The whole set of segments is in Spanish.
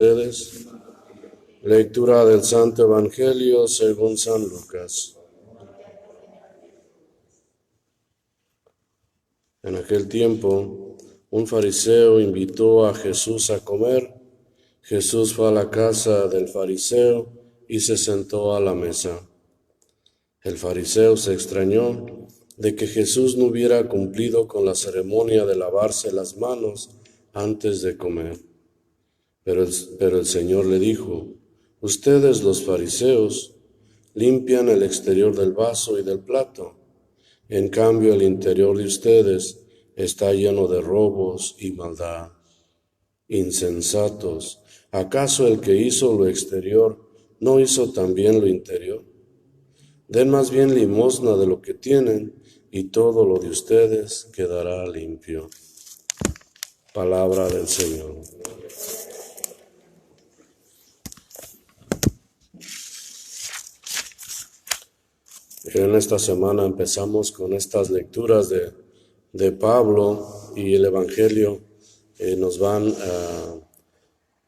Ustedes. Lectura del Santo Evangelio según San Lucas. En aquel tiempo, un fariseo invitó a Jesús a comer. Jesús fue a la casa del fariseo y se sentó a la mesa. El fariseo se extrañó de que Jesús no hubiera cumplido con la ceremonia de lavarse las manos antes de comer. Pero el Señor le dijo: ustedes, los fariseos, limpian el exterior del vaso y del plato. En cambio, el interior de ustedes está lleno de robos y maldad. Insensatos, ¿acaso el que hizo lo exterior no hizo también lo interior? Den más bien limosna de lo que tienen, y todo lo de ustedes quedará limpio. Palabra del Señor. En esta semana empezamos con estas lecturas de Pablo, y el Evangelio nos van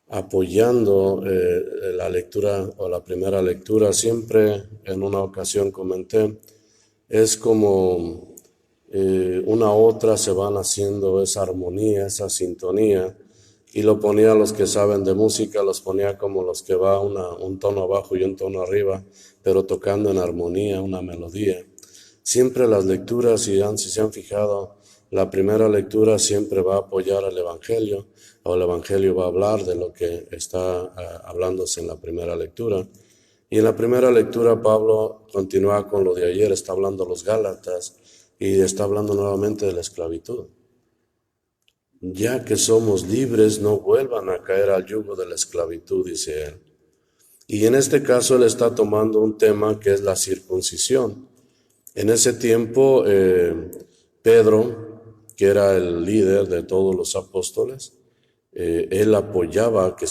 apoyando la lectura o la primera lectura. Siempre en una ocasión comenté, es como una otra se van haciendo esa armonía, esa sintonía, y lo ponía a los que saben de música, los ponía como los que va un tono abajo y un tono arriba, pero tocando en armonía una melodía. Siempre las lecturas, si se han fijado, la primera lectura siempre va a apoyar al Evangelio, o el Evangelio va a hablar de lo que está hablándose en la primera lectura. Y en la primera lectura Pablo continúa con lo de ayer, está hablando los Gálatas y está hablando nuevamente de la esclavitud. Ya que somos libres, no vuelvan a caer al yugo de la esclavitud, dice él. Y en este caso él está tomando un tema que es la circuncisión. En ese tiempo, Pedro, que era el líder de todos los apóstoles, él apoyaba que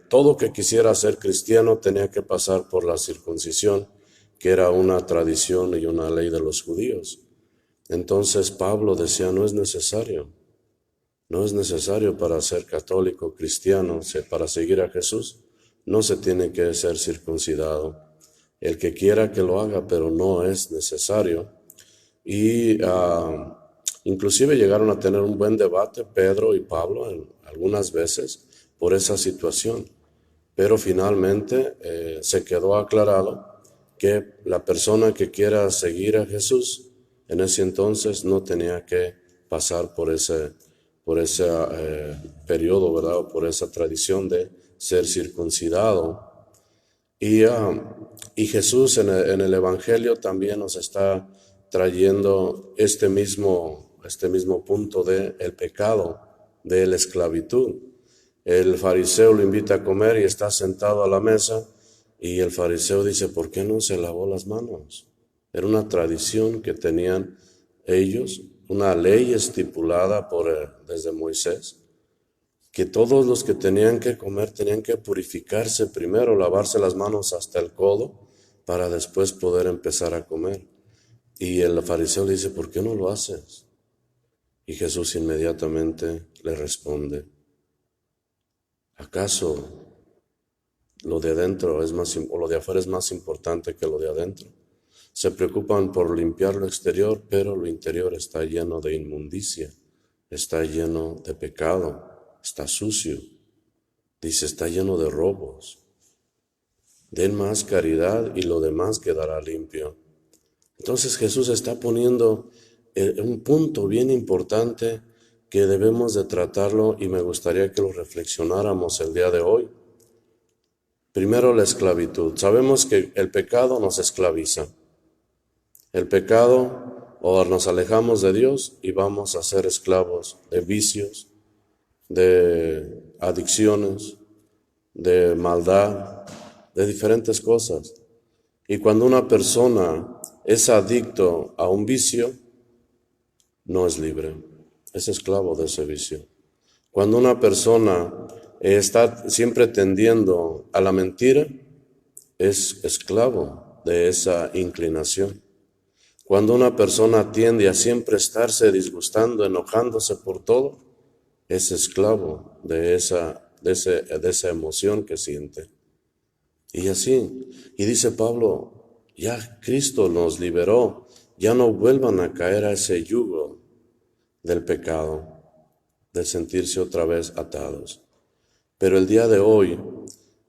todo que quisiera ser cristiano tenía que pasar por la circuncisión, que era una tradición y una ley de los judíos. Entonces Pablo decía, no es necesario para ser católico, cristiano, para seguir a Jesús, no se tiene que ser circuncidado. El que quiera que lo haga, pero no es necesario. Y inclusive llegaron a tener un buen debate Pedro y Pablo algunas veces por esa situación. Pero finalmente se quedó aclarado que la persona que quiera seguir a Jesús en ese entonces no tenía que pasar por ese periodo, ¿verdad? O por esa tradición de ser circuncidado. Y Jesús en el Evangelio también nos está trayendo este mismo punto de el pecado, de la esclavitud. El fariseo lo invita a comer y está sentado a la mesa, y el fariseo dice, ¿por qué no se lavó las manos? Era una tradición que tenían ellos, una ley estipulada desde Moisés, que todos los que tenían que comer tenían que purificarse primero, lavarse las manos hasta el codo, para después poder empezar a comer. Y el fariseo le dice, ¿por qué no lo haces? Y Jesús inmediatamente le responde, ¿acaso lo de adentro o lo de afuera es más importante que lo de adentro? Se preocupan por limpiar lo exterior, pero lo interior está lleno de inmundicia, está lleno de pecado, está sucio. Dice, está lleno de robos. Den más caridad y lo demás quedará limpio. Entonces Jesús está poniendo un punto bien importante que debemos de tratarlo, y me gustaría que lo reflexionáramos el día de hoy. Primero, la esclavitud. Sabemos que el pecado nos esclaviza. El pecado, o nos alejamos de Dios y vamos a ser esclavos de vicios, de adicciones, de maldad, de diferentes cosas. Y cuando una persona es adicto a un vicio, no es libre, es esclavo de ese vicio. Cuando una persona está siempre tendiendo a la mentira, es esclavo de esa inclinación. Cuando una persona tiende a siempre estarse disgustando, enojándose por todo, es esclavo de esa de esa emoción que siente. Y así, y dice Pablo, ya Cristo nos liberó, ya no vuelvan a caer a ese yugo del pecado, de sentirse otra vez atados. Pero el día de hoy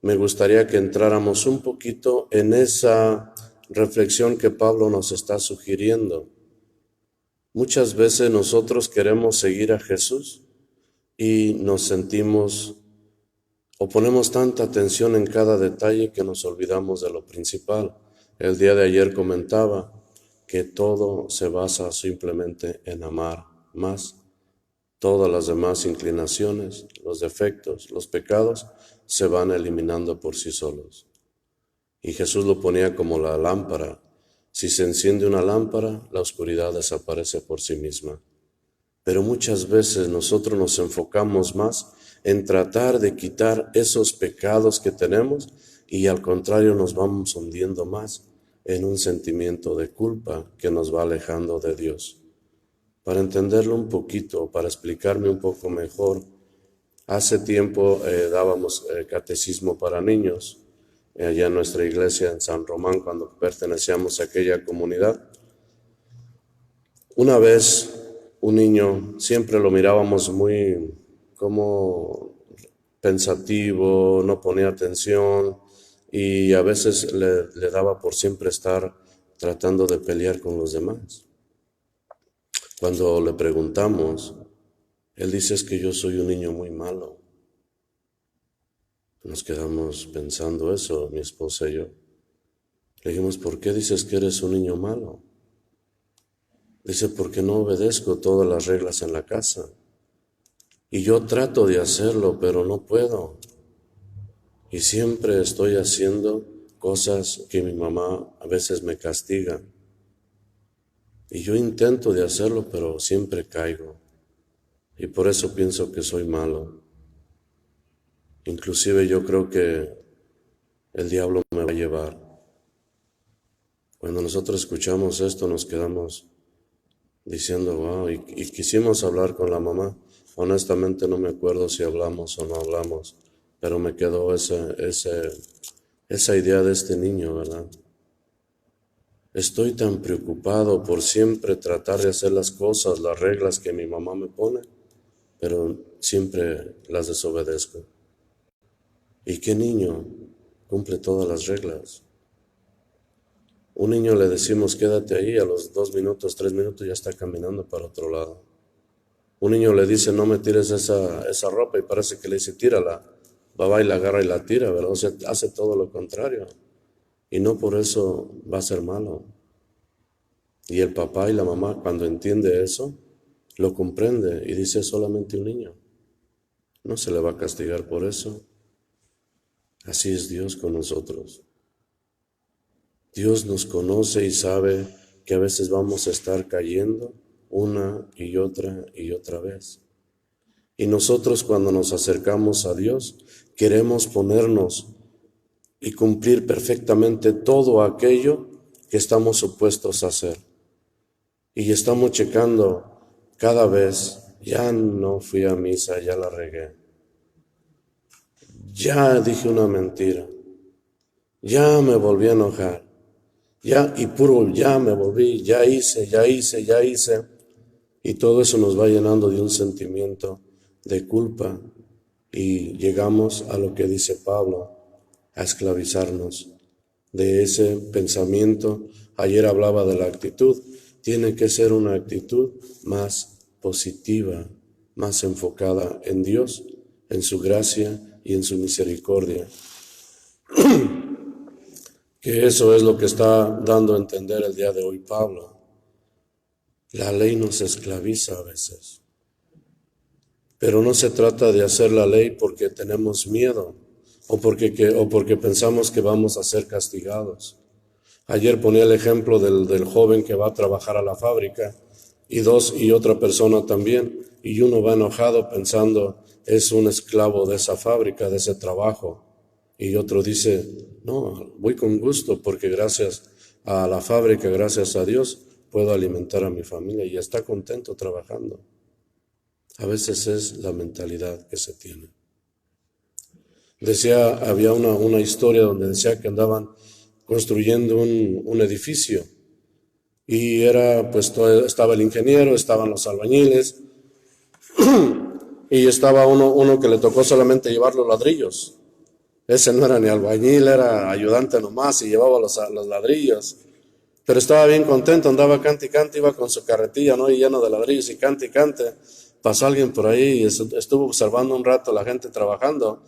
me gustaría que entráramos un poquito en esa reflexión que Pablo nos está sugiriendo. Muchas veces nosotros queremos seguir a Jesús y nos sentimos o ponemos tanta atención en cada detalle que nos olvidamos de lo principal. El día de ayer comentaba que todo se basa simplemente en amar más. Todas las demás inclinaciones, los defectos, los pecados, se van eliminando por sí solos. Y Jesús lo ponía como la lámpara. Si se enciende una lámpara, la oscuridad desaparece por sí misma. Pero muchas veces nosotros nos enfocamos más en tratar de quitar esos pecados que tenemos y al contrario nos vamos hundiendo más en un sentimiento de culpa que nos va alejando de Dios. Para entenderlo un poquito, para explicarme un poco mejor, hace tiempo dábamos catecismo para niños allá en nuestra iglesia en San Román cuando pertenecíamos a aquella comunidad. Una vez un niño, siempre lo mirábamos muy como pensativo, no ponía atención y a veces le daba por siempre estar tratando de pelear con los demás. Cuando le preguntamos, él dice es que yo soy un niño muy malo. Nos quedamos pensando eso, mi esposa y yo. Le dijimos, ¿por qué dices que eres un niño malo? Dice, porque no obedezco todas las reglas en la casa. Y yo trato de hacerlo, pero no puedo. Y siempre estoy haciendo cosas que mi mamá a veces me castiga. Y yo intento de hacerlo, pero siempre caigo. Y por eso pienso que soy malo. Inclusive yo creo que el diablo me va a llevar. Cuando nosotros escuchamos esto nos quedamos diciendo, wow, y quisimos hablar con la mamá. Honestamente no me acuerdo si hablamos o no hablamos, pero me quedó esa idea de este niño, ¿verdad? Estoy tan preocupado por siempre tratar de hacer las cosas, las reglas que mi mamá me pone, pero siempre las desobedezco. ¿Y qué niño cumple todas las reglas? Un niño le decimos quédate ahí, a los 2 minutos, 3 minutos ya está caminando para otro lado. Un niño le dice no me tires esa ropa y parece que le dice tírala. Va y la agarra y la tira, ¿verdad? O sea, hace todo lo contrario. Y no por eso va a ser malo. Y el papá y la mamá cuando entiende eso, lo comprende y dice es solamente un niño. No se le va a castigar por eso. Así es Dios con nosotros. Dios nos conoce y sabe que a veces vamos a estar cayendo una y otra vez. Y nosotros cuando nos acercamos a Dios, queremos ponernos y cumplir perfectamente todo aquello que estamos supuestos a hacer. Y estamos checando cada vez, ya no fui a misa, ya la regué. Ya dije una mentira. Ya me volví a enojar. Ya me volví, ya hice. Y todo eso nos va llenando de un sentimiento de culpa. Y llegamos a lo que dice Pablo, a esclavizarnos de ese pensamiento. Ayer hablaba de la actitud. Tiene que ser una actitud más positiva, más enfocada en Dios, en su gracia y en su misericordia. Que eso es lo que está dando a entender el día de hoy Pablo. La ley nos esclaviza a veces. Pero no se trata de hacer la ley porque tenemos miedo o porque pensamos que vamos a ser castigados. Ayer ponía el ejemplo del joven que va a trabajar a la fábrica y otra persona también, y uno va enojado pensando es un esclavo de esa fábrica, de ese trabajo, y otro dice no, voy con gusto porque gracias a la fábrica, gracias a Dios, puedo alimentar a mi familia y está contento trabajando. A veces es la mentalidad que se tiene. Decía, había una historia donde decía que andaban construyendo un edificio y era, pues, estaba el ingeniero, estaban los albañiles y estaba uno que le tocó solamente llevar los ladrillos. Ese no era ni albañil, era ayudante nomás y llevaba los ladrillos. Pero estaba bien contento, andaba cante y cante, iba con su carretilla, ¿no? Y lleno de ladrillos y cante y cante. Pasó alguien por ahí y estuvo observando un rato a la gente trabajando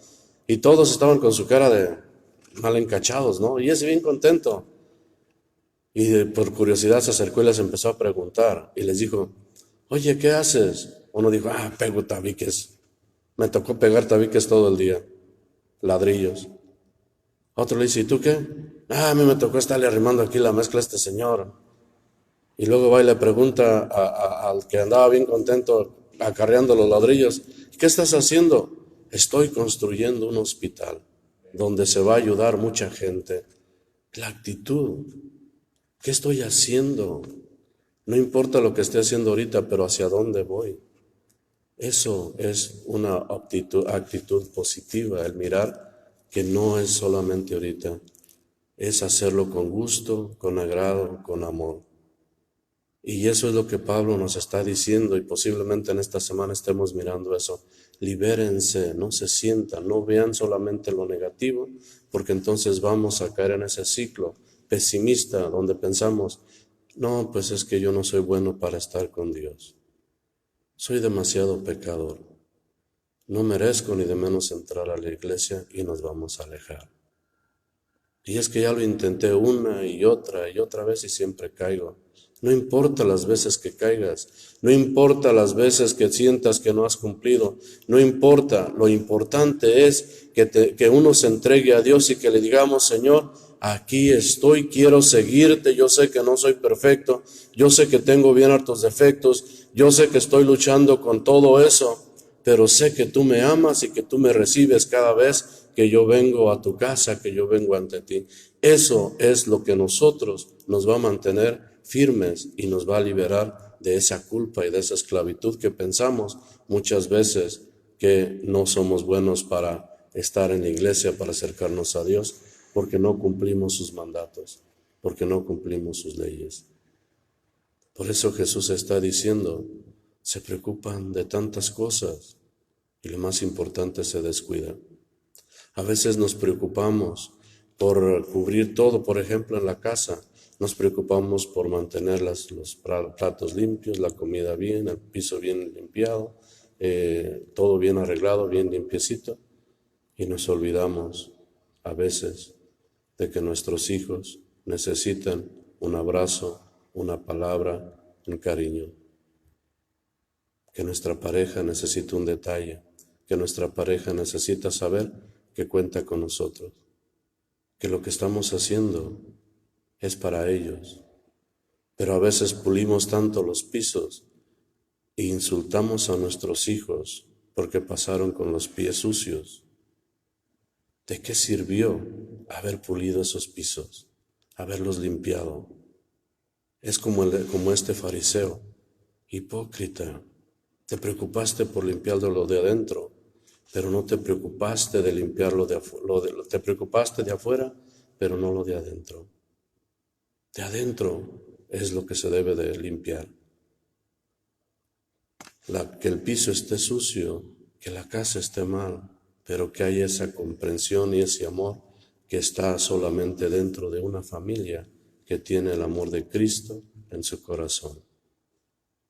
y todos estaban con su cara de mal encachados, ¿no? Y ese bien contento. Y por curiosidad se acercó y les empezó a preguntar y les dijo, oye, ¿qué haces? Uno dijo, pego tabiques. Me tocó pegar tabiques todo el día, ladrillos. Otro le dice, ¿y tú qué? A mí me tocó estarle arrimando aquí la mezcla a este señor. Y luego va y le pregunta al que andaba bien contento acarreando los ladrillos, ¿qué estás haciendo? Estoy construyendo un hospital donde se va a ayudar mucha gente. La actitud, ¿qué estoy haciendo? No importa lo que esté haciendo ahorita, pero hacia dónde voy. Eso es una actitud positiva, el mirar que no es solamente ahorita, es hacerlo con gusto, con agrado, con amor. Y eso es lo que Pablo nos está diciendo y posiblemente en esta semana estemos mirando eso. Libérense, no se sientan, no vean solamente lo negativo, porque entonces vamos a caer en ese ciclo pesimista donde pensamos, no, pues es que yo no soy bueno para estar con Dios. Soy demasiado pecador. No merezco ni de menos entrar a la iglesia y nos vamos a alejar. Y es que ya lo intenté una y otra vez y siempre caigo. No importa las veces que caigas, no importa las veces que sientas que no has cumplido, no importa, lo importante es que uno se entregue a Dios y que le digamos, Señor, aquí estoy, quiero seguirte, yo sé que no soy perfecto, yo sé que tengo bien hartos defectos, yo sé que estoy luchando con todo eso, pero sé que tú me amas y que tú me recibes cada vez que yo vengo a tu casa, que yo vengo ante ti. Eso es lo que nosotros nos va a mantener firmes y nos va a liberar de esa culpa y de esa esclavitud que pensamos muchas veces que no somos buenos para estar en la iglesia, para acercarnos a Dios, porque no cumplimos sus mandatos, porque no cumplimos sus leyes. Por eso Jesús está diciendo, se preocupan de tantas cosas y lo más importante se descuida. A veces nos preocupamos por cubrir todo, por ejemplo, en la casa. Nos preocupamos por mantener los platos limpios, la comida bien, el piso bien limpiado, todo bien arreglado, bien limpiecito. Y nos olvidamos a veces de que nuestros hijos necesitan un abrazo, una palabra, un cariño. Que nuestra pareja necesita un detalle, que nuestra pareja necesita saber que cuenta con nosotros, que lo que estamos haciendo es para ellos. Pero a veces pulimos tanto los pisos e insultamos a nuestros hijos porque pasaron con los pies sucios. ¿De qué sirvió haber pulido esos pisos, haberlos limpiado? Es como este fariseo, hipócrita. Te preocupaste por limpiarlo lo de adentro, pero no te preocupaste de limpiarlo te preocupaste de afuera, pero no lo de adentro. De adentro es lo que se debe de limpiar. Que el piso esté sucio, que la casa esté mal, pero que haya esa comprensión y ese amor que está solamente dentro de una familia que tiene el amor de Cristo en su corazón.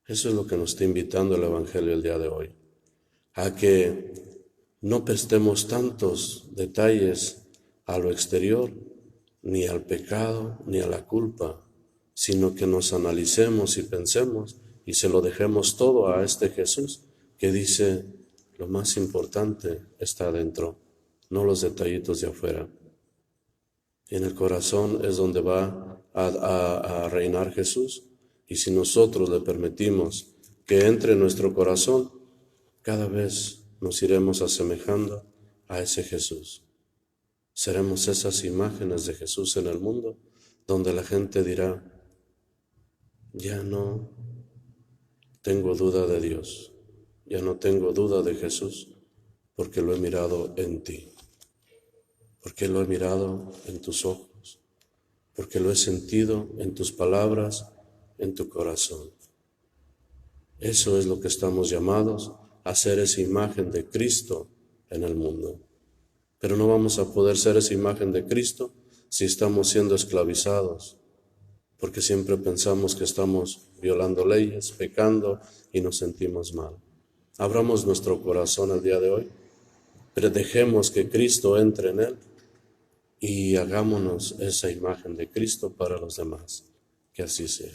Eso es lo que nos está invitando el Evangelio el día de hoy, a que no prestemos tantos detalles a lo exterior, ni al pecado, ni a la culpa, sino que nos analicemos y pensemos y se lo dejemos todo a este Jesús que dice, lo más importante está adentro, no los detallitos de afuera. Y en el corazón es donde va a reinar Jesús. Y si nosotros le permitimos que entre en nuestro corazón, cada vez nos iremos asemejando a ese Jesús. Seremos esas imágenes de Jesús en el mundo, donde la gente dirá, ya no tengo duda de Dios, ya no tengo duda de Jesús, porque lo he mirado en ti. porque lo he mirado en tus ojos, porque lo he sentido en tus palabras, en tu corazón. Eso es lo que estamos llamados a ser, esa imagen de Cristo en el mundo. Pero no vamos a poder ser esa imagen de Cristo si estamos siendo esclavizados, porque siempre pensamos que estamos violando leyes, pecando y nos sentimos mal. Abramos nuestro corazón el día de hoy, pero dejemos que Cristo entre en él y hagámonos esa imagen de Cristo para los demás. Que así sea.